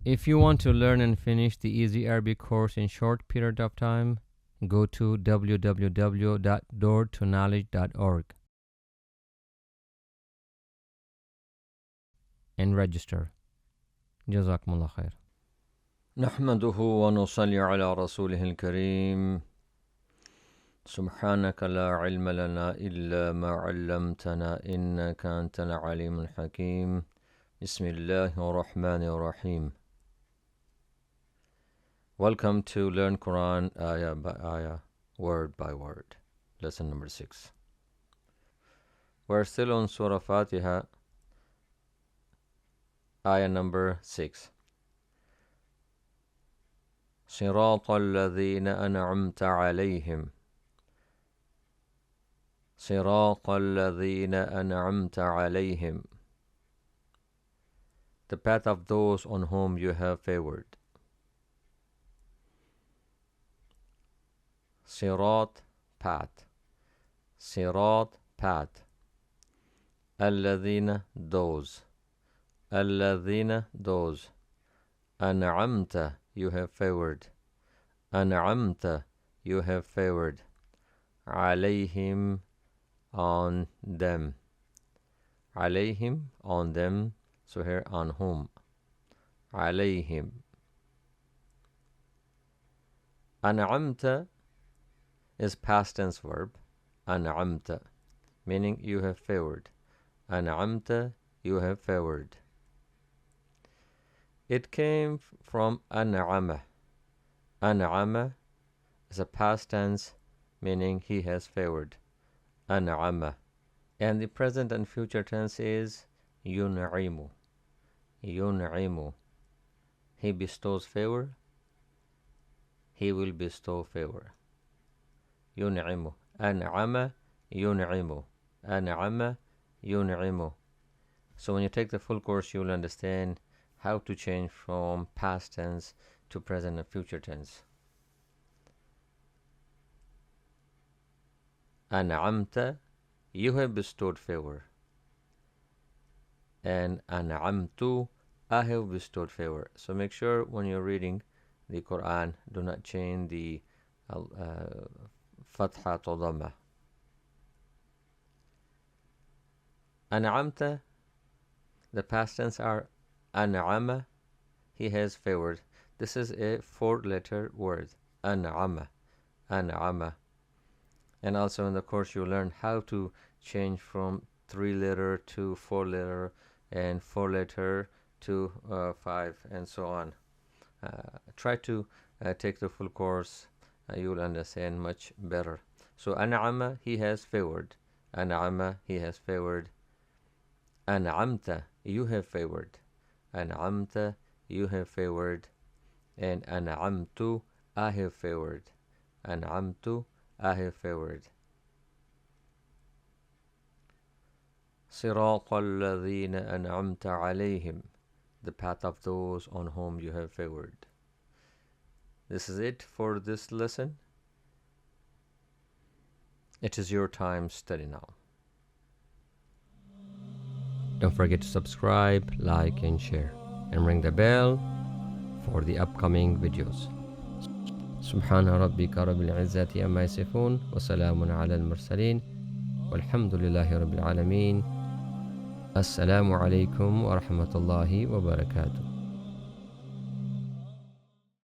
If you want to learn and finish the Easy Arabic course in short period of time, go to www.doortoknowledge.org and register. Jazakumullah khair. نحمده ونصلي على رسوله الكريم سبحانك لا علم لنا إلا ما علمتنا إنك أنت العليم الحكيم بسم الله الرحمن الرحيم. Welcome to Learn Quran ayah by ayah, word by word. Lesson number 6. We're still on Surah Fatiha, ayah number 6. صراط الذين أنعمت عليهم صراط الذين أنعمت عليهم, the path of those on whom you have favored. Sirat, path. Sirat, path. Alladhina, those. Alladhina, those. An'amta, you have favored. An'amta, you have favored. Alayhim, on them. Alayhim, on them. So here, on whom? Alayhim. An'amta is past tense verb. An'amta, meaning you have favored. An'amta, you have favored. It came from an'ama. An'ama is a past tense, meaning he has favored. An'ama. And the present and future tense is yun'imu. Yun'imu. He bestows favor. He will bestow favor. Yun'imu. An'ama yun'imu. An'ama yun'imu. So when you take the full course, you will understand how to change from past tense to present and future tense. An'amta, you have bestowed favor. And an'amtu, I have bestowed favor. So make sure when you're reading the Quran, do not change the fatha to dhamma. An'amta, the past tense are an'ama, he has favored. This is a 4-letter word. An'ama. An'ama. And also in the course you learn how to change from 3-letter to 4-letter and 4-letter to 5 and so on. Try to take the full course. You will understand much better. So an'ama, he has favored. An'ama, he has favored. An'amta, you have favored. An'amta, you have favored. And an'amtu, I have favored. An'amtu, I have favored. صراط الذين أنعمت عليهم, the path of those on whom you have favored. This is it for this lesson. It is your time. Study now. Don't forget to subscribe, like, and share, and ring the bell for the upcoming videos. سبحان ربك رب العزة عما يصفون وسلام على المرسلين والحمد لله رب العالمين. السلام عليكم ورحمة الله وبركاته.